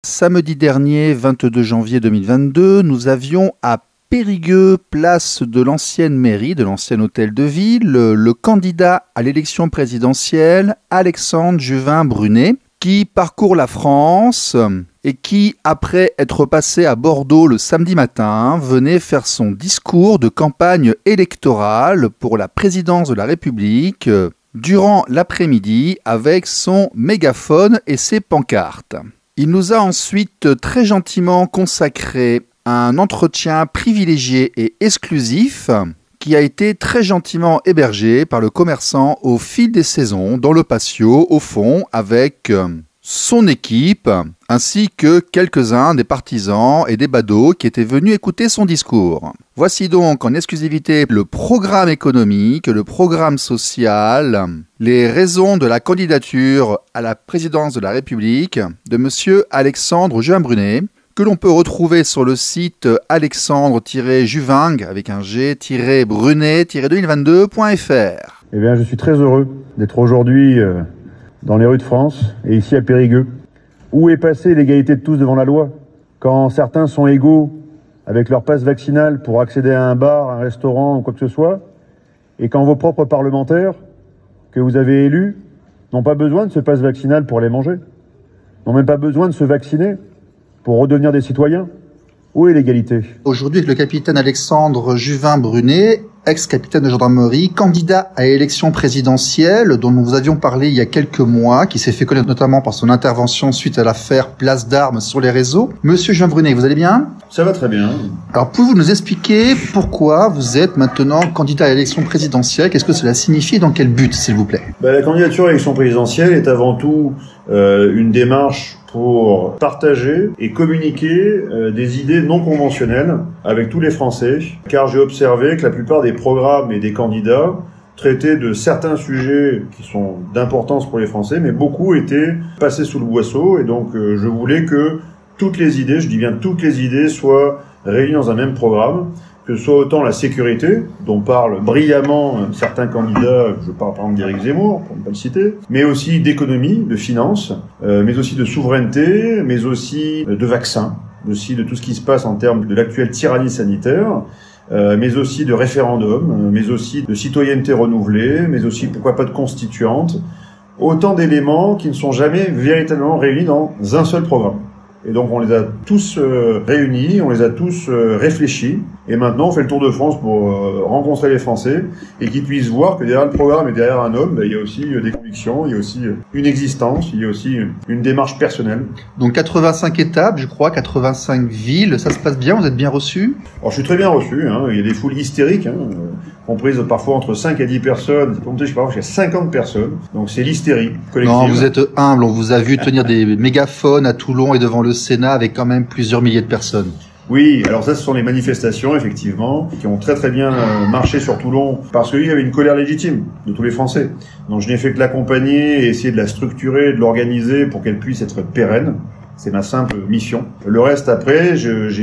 Samedi dernier, 22 janvier 2022, nous avions à Périgueux, place de l'ancienne mairie, de l'ancien hôtel de ville, le candidat à l'élection présidentielle, Alexandre Juvin-Brunet, qui parcourt la France et qui, après être passé à Bordeaux le samedi matin, venait faire son discours de campagne électorale pour la présidence de la République durant l'après-midi avec son mégaphone et ses pancartes. Il nous a ensuite très gentiment consacré un entretien privilégié et exclusif qui a été très gentiment hébergé par le commerçant au fil des saisons dans le patio, au fond, avec son équipe, ainsi que quelques-uns des partisans et des badauds qui étaient venus écouter son discours. Voici donc en exclusivité le programme économique, le programme social, les raisons de la candidature à la présidence de la République de monsieur Alexandre Juvin-Brunet, que l'on peut retrouver sur le site alexandre-juving avec un G-brunet-2022.fr. Eh bien, je suis très heureux d'être aujourd'hui dans les rues de France et ici à Périgueux. Où est passée l'égalité de tous devant la loi? Quand certains sont égaux avec leur passe vaccinal pour accéder à un bar, un restaurant ou quoi que ce soit, et quand vos propres parlementaires que vous avez élus n'ont pas besoin de ce passe vaccinal pour aller manger, n'ont même pas besoin de se vacciner pour redevenir des citoyens. Où est l'égalité? Aujourd'hui, avec le capitaine Alexandre Juvin-Brunet, ex-capitaine de gendarmerie, candidat à l'élection présidentielle, dont nous vous avions parlé il y a quelques mois, qui s'est fait connaître notamment par son intervention suite à l'affaire Place d'Armes sur les réseaux. Monsieur Juvin-Brunet, vous allez bien? Ça va très bien. Alors, pouvez-vous nous expliquer pourquoi vous êtes maintenant candidat à l'élection présidentielle? Qu'est-ce que cela signifie et dans quel but, s'il vous plaît? La candidature à l'élection présidentielle est avant tout une démarche pour partager et communiquer des idées non conventionnelles avec tous les Français, car j'ai observé que la plupart des programmes et des candidats traitaient de certains sujets qui sont d'importance pour les Français, mais beaucoup étaient passés sous le boisseau, et donc je voulais que toutes les idées, je dis bien toutes les idées, soient réunies dans un même programme, que ce soit autant la sécurité, dont parlent brillamment certains candidats, je parle par exemple d'Éric Zemmour, pour ne pas le citer, mais aussi d'économie, de finances, mais aussi de souveraineté, mais aussi de vaccins, aussi de tout ce qui se passe en termes de l'actuelle tyrannie sanitaire, mais aussi de référendum, mais aussi de citoyenneté renouvelée, mais aussi, pourquoi pas, de constituante. Autant d'éléments qui ne sont jamais véritablement réunis dans un seul programme. Et donc on les a tous réunis, on les a tous réfléchis, et maintenant on fait le tour de France pour rencontrer les Français, et qu'ils puissent voir que derrière le programme et derrière un homme, il y a aussi des convictions, il y a aussi une existence, il y a aussi une démarche personnelle. Donc 85 étapes, je crois, 85 villes, ça se passe bien, vous êtes bien reçu? Alors je suis très bien reçu, il y a des foules hystériques, comprises parfois entre 5 à 10 personnes, je sais pas, jusqu'à 50 personnes, donc c'est l'hystérie collective. Non, vous êtes humble, on vous a vu tenir des mégaphones à Toulon et devant le Sénat avec quand même plusieurs milliers de personnes. Oui, alors ça, ce sont les manifestations, effectivement, qui ont très très bien marché sur Toulon, parce qu'il y avait une colère légitime de tous les Français. Donc je n'ai fait que l'accompagner et essayer de la structurer, de l'organiser pour qu'elle puisse être pérenne. C'est ma simple mission. Le reste, après,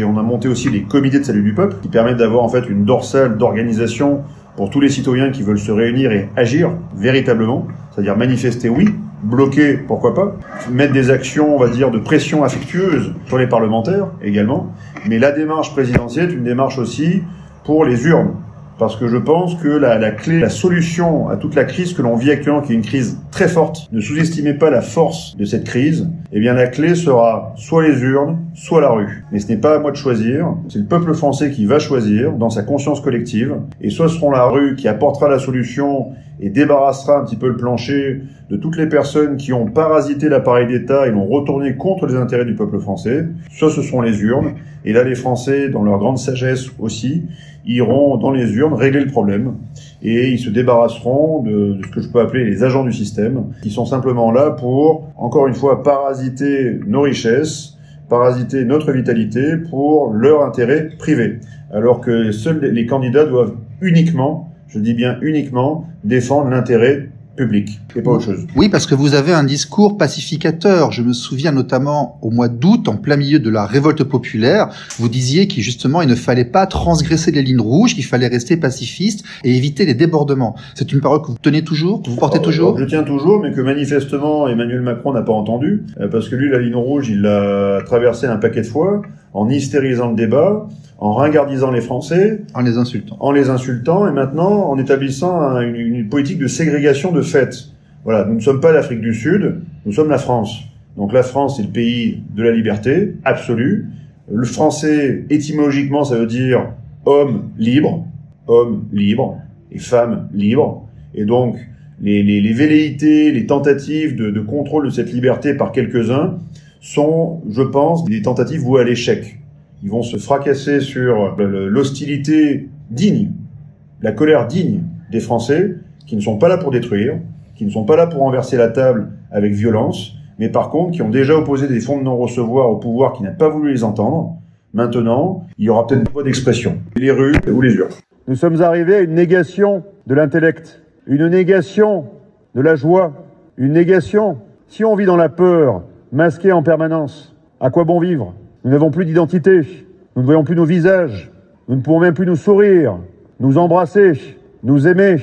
on a monté aussi les comités de salut du peuple, qui permettent d'avoir en fait une dorsale d'organisation pour tous les citoyens qui veulent se réunir et agir véritablement, c'est-à-dire manifester, oui, bloquer, pourquoi pas, mettre des actions, on va dire, de pression affectueuse sur les parlementaires également, mais la démarche présidentielle est une démarche aussi pour les urnes, parce que je pense que la clé, la solution à toute la crise que l'on vit actuellement, qui est une crise très forte, ne sous-estimez pas la force de cette crise, eh bien la clé sera soit les urnes, soit la rue. Mais ce n'est pas à moi de choisir, c'est le peuple français qui va choisir dans sa conscience collective, et soit ce sera la rue qui apportera la solution et débarrassera un petit peu le plancher de toutes les personnes qui ont parasité l'appareil d'État et l'ont retourné contre les intérêts du peuple français, soit ce seront les urnes, et là les Français, dans leur grande sagesse aussi, iront dans les urnes régler le problème, et ils se débarrasseront de ce que je peux appeler les agents du système, qui sont simplement là pour, encore une fois, parasiter nos richesses, parasiter notre vitalité pour leur intérêt privé, alors que seuls les candidats doivent uniquement, je dis bien uniquement, défendre l'intérêt publique et pas autre chose. Oui, parce que vous avez un discours pacificateur. Je me souviens notamment au mois d'août, en plein milieu de la révolte populaire, vous disiez qu'il justement il ne fallait pas transgresser les lignes rouges, qu'il fallait rester pacifiste et éviter les débordements. C'est une parole que vous tenez toujours, que vous portez toujours? Je tiens toujours, mais que manifestement Emmanuel Macron n'a pas entendu, parce que lui, la ligne rouge, il l'a traversée un paquet de fois, en hystérisant le débat, en ringardisant les Français, En les insultant. Et maintenant en établissant une politique de ségrégation de fait. Voilà, nous ne sommes pas l'Afrique du Sud, nous sommes la France. Donc la France, c'est le pays de la liberté absolue. Le français, étymologiquement, ça veut dire homme libre et femme libre. Et donc les velléités, les tentatives de contrôle de cette liberté par quelques-uns sont, je pense, des tentatives vouées à l'échec. Ils vont se fracasser sur l'hostilité digne, la colère digne des Français, qui ne sont pas là pour détruire, qui ne sont pas là pour renverser la table avec violence, mais par contre qui ont déjà opposé des fonds de non-recevoir au pouvoir qui n'a pas voulu les entendre. Maintenant, il y aura peut-être une voie d'expression, les rues ou les urnes. Nous sommes arrivés à une négation de l'intellect, une négation de la joie, une négation. Si on vit dans la peur, masqué en permanence, à quoi bon vivre ? Nous n'avons plus d'identité, nous ne voyons plus nos visages, nous ne pouvons même plus nous sourire, nous embrasser, nous aimer.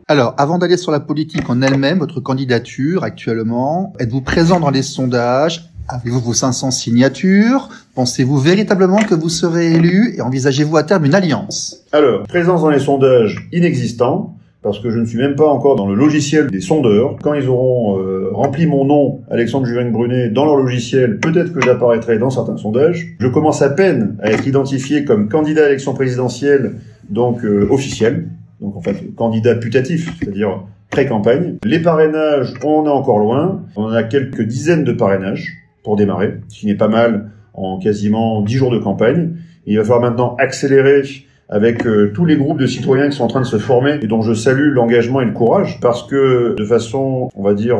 Alors, avant d'aller sur la politique en elle-même, votre candidature actuellement, êtes-vous présent dans les sondages? Avez-vous vos 500 signatures? Pensez-vous véritablement que vous serez élu et envisagez-vous à terme une alliance? Alors, présence dans les sondages inexistants, parce que je ne suis même pas encore dans le logiciel des sondeurs. Quand ils auront rempli mon nom, Alexandre Juvin-Brunet, dans leur logiciel, peut-être que j'apparaîtrai dans certains sondages. Je commence à peine à être identifié comme candidat à l'élection présidentielle, donc officiel, donc en fait candidat putatif, c'est-à-dire pré-campagne. Les parrainages, on en est encore loin. On a quelques dizaines de parrainages pour démarrer, ce qui n'est pas mal en quasiment 10 jours de campagne. Il va falloir maintenant accélérer avec tous les groupes de citoyens qui sont en train de se former et dont je salue l'engagement et le courage, parce que de façon, on va dire,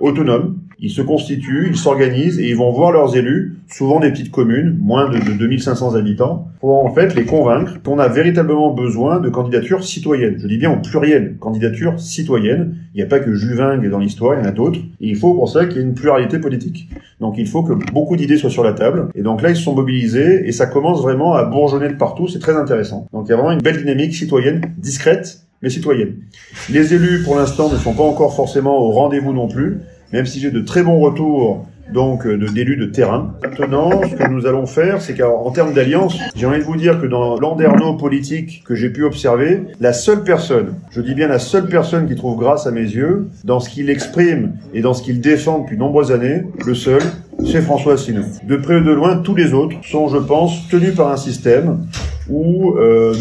autonome, ils se constituent, ils s'organisent et ils vont voir leurs élus, souvent des petites communes, moins de 2500 habitants, pour en fait les convaincre qu'on a véritablement besoin de candidatures citoyennes. Je dis bien au pluriel, candidatures citoyennes. Il n'y a pas que Juvin dans l'histoire, il y en a d'autres. Et il faut pour ça qu'il y ait une pluralité politique. Donc il faut que beaucoup d'idées soient sur la table. Et donc là, ils se sont mobilisés et ça commence vraiment à bourgeonner de partout. C'est très intéressant. Donc il y a vraiment une belle dynamique citoyenne, discrète, mais citoyenne. Les élus, pour l'instant, ne sont pas encore forcément au rendez-vous non plus, même si j'ai de très bons retours donc d'élus de terrain. Maintenant, ce que nous allons faire, c'est qu'en termes d'alliance, j'ai envie de vous dire que dans l'anderneau politique que j'ai pu observer, la seule personne, je dis bien la seule personne qui trouve grâce à mes yeux, dans ce qu'il exprime et dans ce qu'il défend depuis de nombreuses années, le seul, c'est François Asselineau. De près ou de loin, tous les autres sont, je pense, tenus par un système où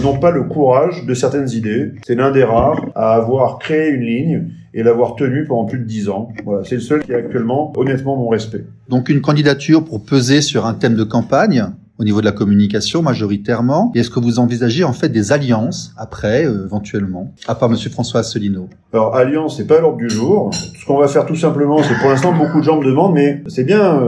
n'ont pas le courage de certaines idées. C'est l'un des rares à avoir créé une ligne et l'avoir tenue pendant plus de 10 ans. Voilà, c'est le seul qui a actuellement, honnêtement, mon respect. Donc une candidature pour peser sur un thème de campagne au niveau de la communication majoritairement. Et est-ce que vous envisagez en fait des alliances après, éventuellement, à part Monsieur François Asselineau? Alors alliance, c'est pas à l'ordre du jour. Ce qu'on va faire tout simplement, c'est pour l'instant beaucoup de gens me demandent, mais c'est bien,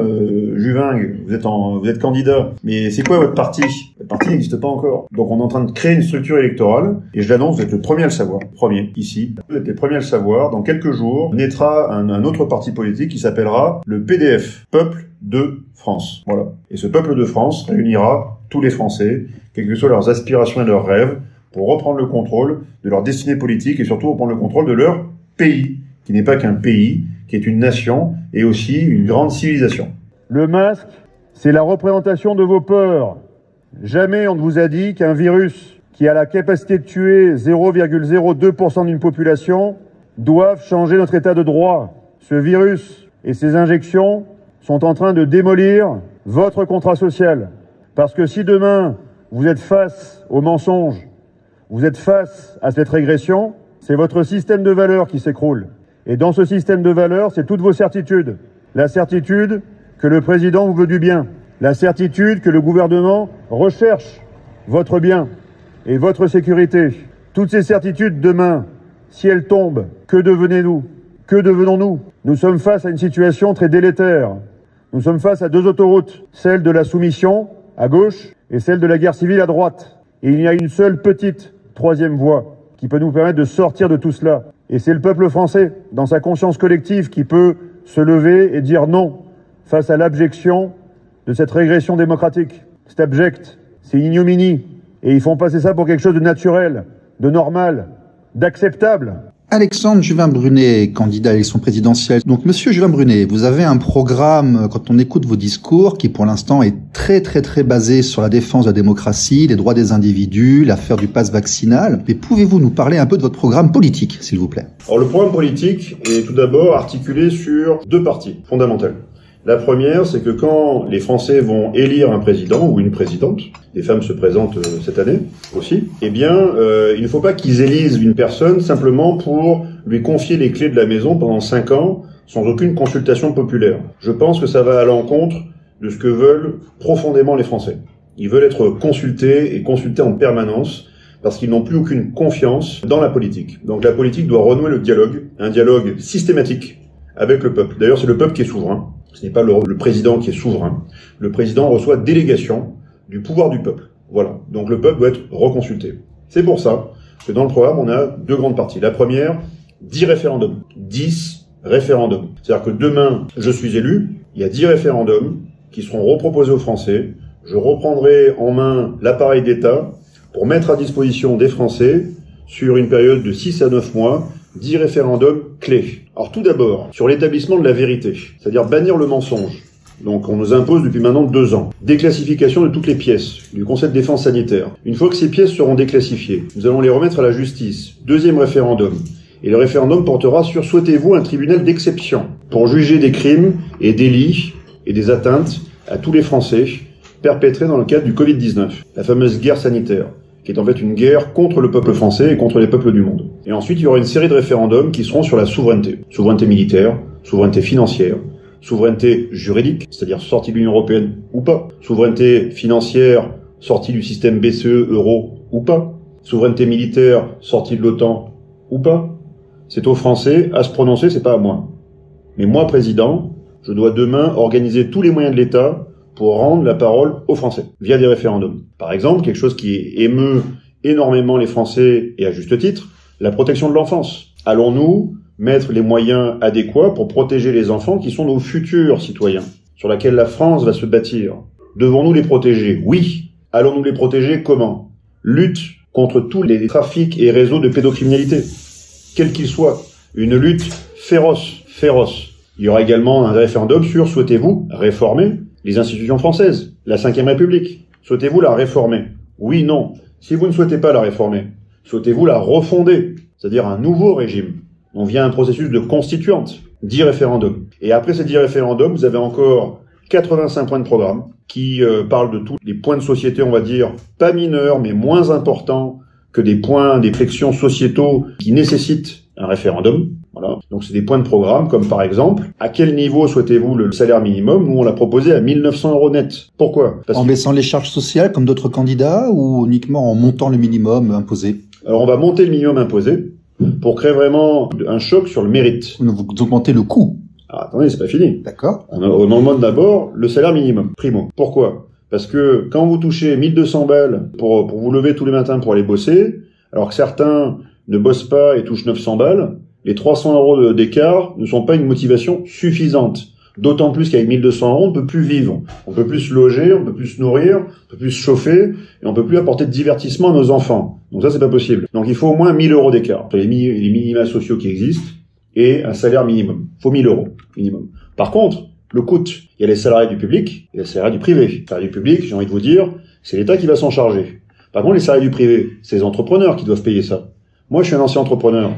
Juvin, vous êtes candidat, mais c'est quoi votre parti? Le parti n'existe pas encore. Donc on est en train de créer une structure électorale, et je l'annonce, vous êtes le premier à le savoir. Premier, ici. Vous êtes les premiers à le savoir. Dans quelques jours, naîtra un autre parti politique qui s'appellera le PDF, Peuple de France. Voilà. Et ce peuple de France réunira tous les Français, quelles que soient leurs aspirations et leurs rêves, pour reprendre le contrôle de leur destinée politique et surtout reprendre le contrôle de leur pays, qui n'est pas qu'un pays, qui est une nation et aussi une grande civilisation. Le masque, c'est la représentation de vos peurs. Jamais on ne vous a dit qu'un virus qui a la capacité de tuer 0,02% d'une population doivent changer notre état de droit. Ce virus et ses injections sont en train de démolir votre contrat social. Parce que si demain, vous êtes face aux mensonges, vous êtes face à cette régression, c'est votre système de valeurs qui s'écroule. Et dans ce système de valeurs, c'est toutes vos certitudes. La certitude que le président vous veut du bien. La certitude que le gouvernement recherche votre bien et votre sécurité. Toutes ces certitudes, demain, si elles tombent, que devenez-nous? Que devenons-nous? Nous sommes face à une situation très délétère. Nous sommes face à deux autoroutes, celle de la soumission à gauche et celle de la guerre civile à droite. Et il y a une seule petite troisième voie qui peut nous permettre de sortir de tout cela. Et c'est le peuple français, dans sa conscience collective, qui peut se lever et dire non face à l'abjection de cette régression démocratique. C'est abject, c'est ignominie. Et ils font passer ça pour quelque chose de naturel, de normal, d'acceptable. Alexandre Juvin-Brunet, candidat à l'élection présidentielle. Donc, monsieur Juvin-Brunet, vous avez un programme, quand on écoute vos discours, qui pour l'instant est très basé sur la défense de la démocratie, les droits des individus, l'affaire du pass vaccinal. Mais pouvez-vous nous parler un peu de votre programme politique, s'il vous plaît? Alors, le programme politique est tout d'abord articulé sur deux parties fondamentales. La première, c'est que quand les Français vont élire un président ou une présidente, les femmes se présentent cette année aussi, eh bien, il ne faut pas qu'ils élisent une personne simplement pour lui confier les clés de la maison pendant 5 ans sans aucune consultation populaire. Je pense que ça va à l'encontre de ce que veulent profondément les Français. Ils veulent être consultés et consultés en permanence parce qu'ils n'ont plus aucune confiance dans la politique. Donc la politique doit renouer le dialogue, un dialogue systématique avec le peuple. D'ailleurs, c'est le peuple qui est souverain. Ce n'est pas le président qui est souverain. Le président reçoit délégation du pouvoir du peuple. Voilà. Donc le peuple doit être reconsulté. C'est pour ça que dans le programme, on a deux grandes parties. La première, 10 référendums. 10 référendums. C'est-à-dire que demain, je suis élu, il y a 10 référendums qui seront reproposés aux Français. Je reprendrai en main l'appareil d'État pour mettre à disposition des Français, sur une période de 6 à 9 mois, 10 référendums clés. Alors tout d'abord, sur l'établissement de la vérité, c'est-à-dire bannir le mensonge. Donc on nous impose depuis maintenant 2 ans. Déclassification de toutes les pièces du Conseil de défense sanitaire. Une fois que ces pièces seront déclassifiées, nous allons les remettre à la justice. Deuxième référendum. Et le référendum portera sur souhaitez-vous un tribunal d'exception pour juger des crimes et délits et des atteintes à tous les Français perpétrés dans le cadre du Covid-19, la fameuse guerre sanitaire, qui est en fait une guerre contre le peuple français et contre les peuples du monde. Et ensuite, il y aura une série de référendums qui seront sur la souveraineté. Souveraineté militaire, souveraineté financière, souveraineté juridique, c'est-à-dire sortie de l'Union européenne ou pas. Souveraineté financière, sortie du système BCE, euro ou pas. Souveraineté militaire, sortie de l'OTAN ou pas. C'est aux Français à se prononcer, c'est pas à moi. Mais moi, président, je dois demain organiser tous les moyens de l'État pour rendre la parole aux Français, via des référendums. Par exemple, quelque chose qui émeut énormément les Français, et à juste titre, la protection de l'enfance. Allons-nous mettre les moyens adéquats pour protéger les enfants qui sont nos futurs citoyens, sur lesquels la France va se bâtir? Devons-nous les protéger? Oui. Allons-nous les protéger comment? Lutte contre tous les trafics et réseaux de pédocriminalité, quels qu'ils soient. Une lutte féroce. Il y aura également un référendum sur souhaitez-vous réformer les institutions françaises, la Ve République. Souhaitez-vous la réformer? Oui, non. Si vous ne souhaitez pas la réformer, souhaitez-vous la refonder, c'est-à-dire un nouveau régime? On vient à un processus de constituante, 10 référendums. Et après ces 10 référendums, vous avez encore 85 points de programme qui parlent de tous les points de société, on va dire, pas mineurs, mais moins importants que des points, des flexions sociétaux qui nécessitent un référendum. Voilà. Donc c'est des points de programme, comme par exemple, à quel niveau souhaitez-vous le salaire minimum? Nous, on l'a proposé à 1 900 € net. Pourquoi? En baissant les charges sociales, comme d'autres candidats, ou uniquement en montant le minimum imposé? Alors on va monter le minimum imposé pour créer vraiment un choc sur le mérite. Vous augmentez le coût. Ah, attendez, c'est pas fini. D'accord. On augmente d'abord le salaire minimum, primo. Pourquoi? Parce que quand vous touchez 1 200 balles pour vous lever tous les matins pour aller bosser, alors que certains ne bossent pas et touchent 900 balles, les 300 € d'écart ne sont pas une motivation suffisante. D'autant plus qu'avec 1 200 €, on ne peut plus vivre. On peut plus se loger, on peut plus se nourrir, on peut plus se chauffer, et on peut plus apporter de divertissement à nos enfants. Donc ça, c'est pas possible. Donc il faut au moins 1 000 € d'écart entre les minima sociaux qui existent et un salaire minimum. Il faut 1 000 € minimum. Par contre, le coût, il y a les salariés du public et les salariés du privé. Les salariés du public, j'ai envie de vous dire, c'est l'État qui va s'en charger. Par contre, les salariés du privé, c'est les entrepreneurs qui doivent payer ça. Moi, je suis un ancien entrepreneur.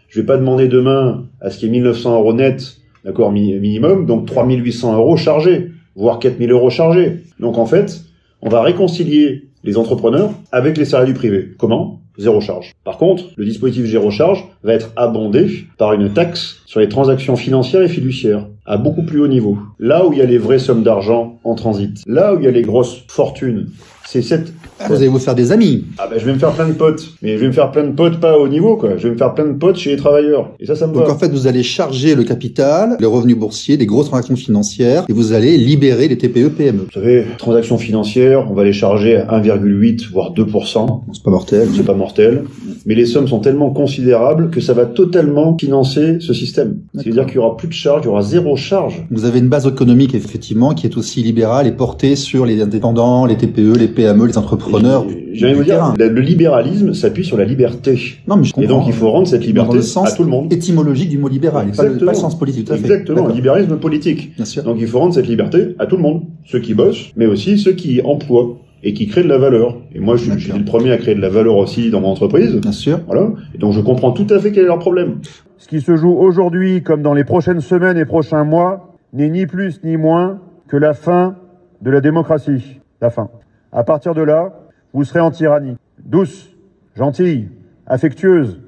Je vais pas demander demain à ce qu'il y ait 1 900 € net, d'accord, minimum, donc 3 800 € chargés, voire 4 000 € chargés. Donc en fait, on va réconcilier les entrepreneurs avec les salariés du privé. Comment? 0 charge. Par contre, le dispositif 0 charge va être abondé par une taxe sur les transactions financières et fiduciaires, à beaucoup plus haut niveau. Là où il y a les vraies sommes d'argent en transit, là où il y a les grosses fortunes c'est cette... Vous allez vous faire des amis. Ah ben je vais me faire plein de potes, mais je vais me faire plein de potes pas au niveau quoi. Je vais me faire plein de potes chez les travailleurs. Et ça me va. Donc en fait, vous allez charger le capital, les revenus boursiers, les grosses transactions financières, et vous allez libérer les TPE-PME. Vous savez, transactions financières, on va les charger à 1,8 voire 2%. C'est pas mortel. C'est pas mortel, mais les sommes sont tellement considérables que ça va totalement financer ce système. C'est-à-dire qu'il y aura plus de charges, il y aura zéro charge. Vous avez une base économique effectivement qui est aussi libérale et portée sur les indépendants, les TPE, les PME, les entrepreneurs. J'ai envie de vous dire, le libéralisme s'appuie sur la liberté. Non, mais je comprends. Et donc il faut rendre cette liberté à tout le monde. Étymologique du mot libéral, pas le sens politique. Tout à fait. Exactement, le libéralisme politique. Bien sûr. Donc il faut rendre cette liberté à tout le monde, ceux qui bossent, mais aussi ceux qui emploient et qui créent de la valeur. Et moi, je suis le premier à créer de la valeur aussi dans mon entreprise. Bien sûr. Voilà. Et donc je comprends tout à fait quel est leur problème. Ce qui se joue aujourd'hui comme dans les prochaines semaines et prochains mois n'est ni plus ni moins que la fin de la démocratie. La fin. À partir de là, vous serez en tyrannie. Douce, gentille, affectueuse,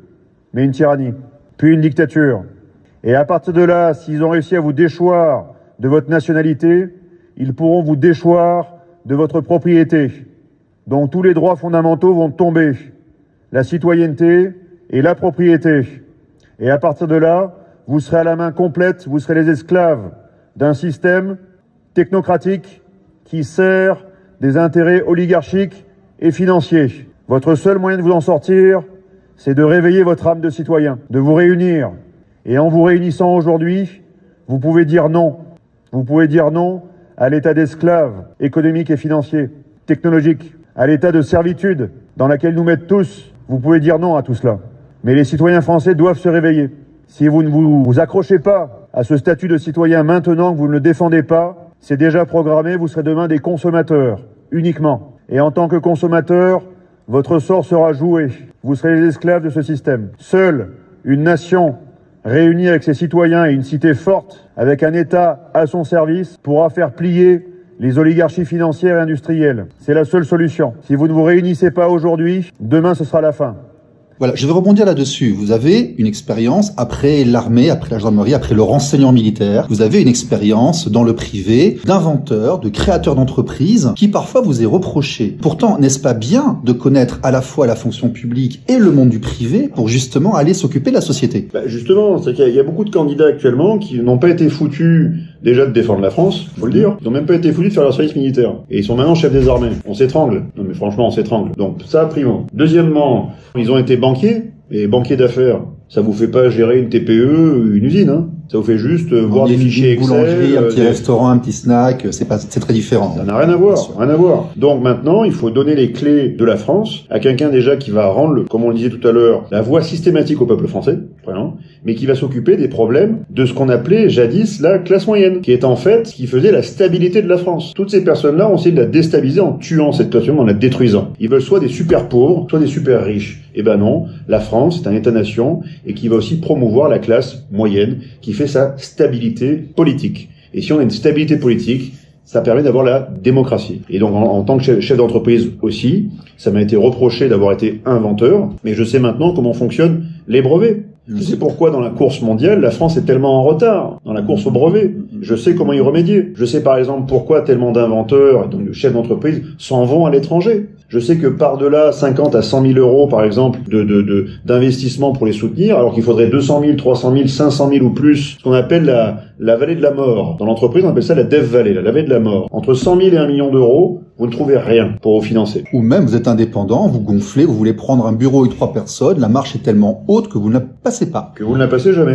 mais une tyrannie. Puis une dictature. Et à partir de là, s'ils ont réussi à vous déchoir de votre nationalité, ils pourront vous déchoir de votre propriété. Donc tous les droits fondamentaux vont tomber. La citoyenneté et la propriété. Et à partir de là, vous serez à la main complète, vous serez les esclaves d'un système technocratique qui sert des intérêts oligarchiques et financiers. Votre seul moyen de vous en sortir, c'est de réveiller votre âme de citoyen, de vous réunir. Et en vous réunissant aujourd'hui, vous pouvez dire non. Vous pouvez dire non à l'état d'esclave économique et financier, technologique, à l'état de servitude dans laquelle nous mettent tous. Vous pouvez dire non à tout cela. Mais les citoyens français doivent se réveiller. Si vous ne vous accrochez pas à ce statut de citoyen maintenant que vous ne le défendez pas, c'est déjà programmé, vous serez demain des consommateurs, uniquement. Et en tant que consommateurs, votre sort sera joué. Vous serez les esclaves de ce système. Seule une nation réunie avec ses citoyens et une cité forte, avec un État à son service, pourra faire plier les oligarchies financières et industrielles. C'est la seule solution. Si vous ne vous réunissez pas aujourd'hui, demain ce sera la fin. Voilà, je vais rebondir là-dessus. Vous avez une expérience après l'armée, après la gendarmerie, après le renseignement militaire. Vous avez une expérience dans le privé d'inventeur, de créateur d'entreprise qui parfois vous est reproché. Pourtant, n'est-ce pas bien de connaître à la fois la fonction publique et le monde du privé pour justement aller s'occuper de la société? Justement, c'est qu'il y a beaucoup de candidats actuellement qui n'ont pas été foutus déjà de défendre la France, faut le dire. Ils n'ont même pas été foutus de faire leur service militaire. Et ils sont maintenant chefs des armées. On s'étrangle. Non mais franchement, on s'étrangle. Donc ça, primo. Deuxièmement, ils ont été banquiers, et banquiers d'affaires. Ça vous fait pas gérer une TPE, une usine, hein. Ça vous fait juste voir des fichiers Excel. Boulangerie, un petit restaurant, un petit snack, c'est très différent. Ça n'a rien à voir, rien à voir. Donc maintenant, il faut donner les clés de la France à quelqu'un déjà qui va rendre, comme on le disait tout à l'heure, la voix systématique au peuple français, vraiment, mais qui va s'occuper des problèmes de ce qu'on appelait jadis la classe moyenne, qui est en fait ce qui faisait la stabilité de la France. Toutes ces personnes-là ont essayé de la déstabiliser en tuant cette classe moyenne, en la détruisant. Ils veulent soit des super pauvres, soit des super riches. Eh ben non, la France est un État-nation et qui va aussi promouvoir la classe moyenne, qui fait sa stabilité politique. Et si on a une stabilité politique, ça permet d'avoir la démocratie. Et donc en tant que chef d'entreprise aussi, ça m'a été reproché d'avoir été inventeur, mais je sais maintenant comment fonctionnent les brevets. Je sais pourquoi dans la course mondiale, la France est tellement en retard dans la course aux brevets. Je sais comment y remédier. Je sais par exemple pourquoi tellement d'inventeurs et donc de chefs d'entreprise s'en vont à l'étranger. Je sais que par-delà 50 à 100 000 euros, par exemple, d'investissement pour les soutenir, alors qu'il faudrait 200 000, 300 000, 500 000 ou plus, ce qu'on appelle la vallée de la mort. Dans l'entreprise, on appelle ça la Death Valley, la vallée de la mort. Entre 100 000 et 1 million d'euros, vous ne trouvez rien pour vous financer. Ou même, vous êtes indépendant, vous gonflez, vous voulez prendre un bureau avec 3 personnes, la marche est tellement haute que vous ne la passez pas. Que vous ne la passez jamais.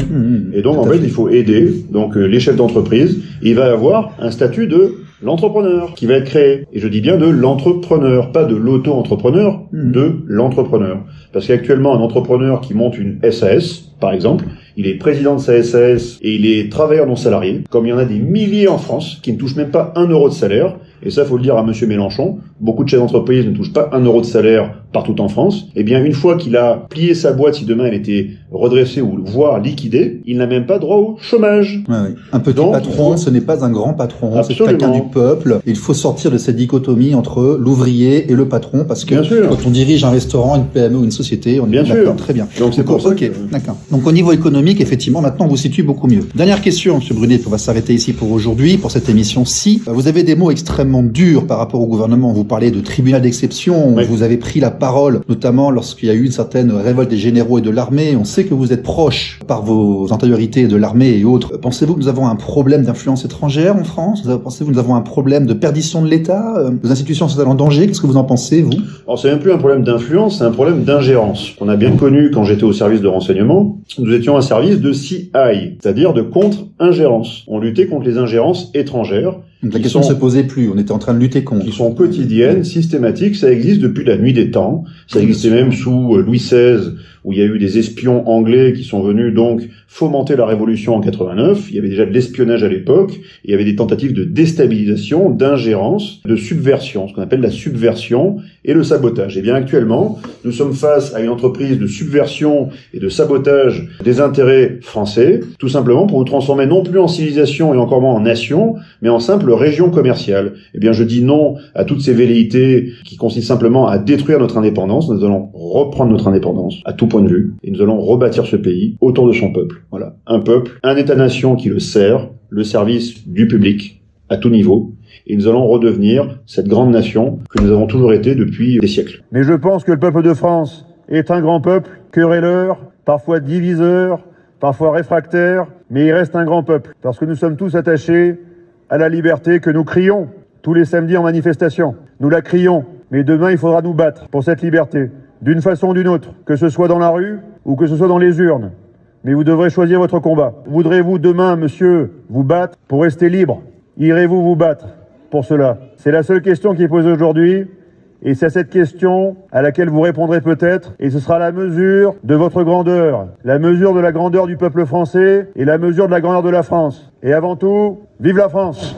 Et donc, en fait, il faut aider donc les chefs d'entreprise. Il va y avoir un statut de l'entrepreneur qui va être créé. Et je dis bien de l'entrepreneur, pas de l'auto-entrepreneur, de l'entrepreneur. Parce qu'actuellement, un entrepreneur qui monte une SAS, par exemple, il est président de sa SAS et il est travailleur non salarié, comme il y en a des milliers en France qui ne touchent même pas 1 euro de salaire. Et ça, faut le dire à monsieur Mélenchon. Beaucoup de chefs d'entreprise ne touchent pas 1 euro de salaire partout en France. Eh bien, une fois qu'il a plié sa boîte, si demain elle était redressée ou voire liquidée, il n'a même pas droit au chômage. Ouais, oui. Un petit patron, ce n'est pas un grand patron, c'est quelqu'un du peuple. Il faut sortir de cette dichotomie entre l'ouvrier et le patron, parce que quand on dirige un restaurant, une PME ou une société, on est d'accord, très bien. Donc c'est pour ça. Ok, d'accord. Donc au niveau économique, économique, effectivement, maintenant, on vous situe beaucoup mieux. Dernière question, M. Brunet, puis on va s'arrêter ici pour aujourd'hui, pour cette émission-ci. Vous avez des mots extrêmement durs par rapport au gouvernement. Vous parlez de tribunal d'exception. Oui. Vous avez pris la parole, notamment lorsqu'il y a eu une certaine révolte des généraux et de l'armée. On sait que vous êtes proche par vos antériorités de l'armée et autres. Pensez-vous que nous avons un problème d'influence étrangère en France? Pensez-vous que nous avons un problème de perdition de l'État? Nos institutions sont-elles en danger? Qu'est-ce que vous en pensez, vous? Alors, c'est même plus un problème d'influence, c'est un problème d'ingérence. On a bien connu quand j'étais au service de renseignement. Nous étions un service de CI, c'est-à-dire de contre-ingérence. On luttait contre les ingérences étrangères. Donc la question ne se posait plus, on était en train de lutter contre. Qui sont quotidiennes, systématiques, ça existe depuis la nuit des temps. Ça existait même sous Louis XVI, où il y a eu des espions anglais qui sont venus donc fomenter la révolution en 89. Il y avait déjà de l'espionnage à l'époque. Il y avait des tentatives de déstabilisation, d'ingérence, de subversion, ce qu'on appelle la subversion et le sabotage. Et bien actuellement, nous sommes face à une entreprise de subversion et de sabotage des intérêts français, tout simplement pour nous transformer non plus en civilisation et encore moins en nation, mais en simple région commerciale. Eh bien, je dis non à toutes ces velléités qui consistent simplement à détruire notre indépendance. Nous allons reprendre notre indépendance à tout point de vue et nous allons rebâtir ce pays autour de son peuple. Voilà. Un peuple, un État-nation qui le sert, le service du public à tout niveau. Et nous allons redevenir cette grande nation que nous avons toujours été depuis des siècles. Mais je pense que le peuple de France est un grand peuple, querelleur, parfois diviseur, parfois réfractaire, mais il reste un grand peuple parce que nous sommes tous attachés à la liberté que nous crions tous les samedis en manifestation. Nous la crions, mais demain il faudra nous battre pour cette liberté, d'une façon ou d'une autre, que ce soit dans la rue ou que ce soit dans les urnes. Mais vous devrez choisir votre combat. Voudrez-vous demain, monsieur, vous battre pour rester libre? Irez-vous vous battre pour cela? C'est la seule question qui est posée aujourd'hui. Et c'est à cette question à laquelle vous répondrez peut-être, et ce sera la mesure de votre grandeur, la mesure de la grandeur du peuple français et la mesure de la grandeur de la France. Et avant tout, vive la France!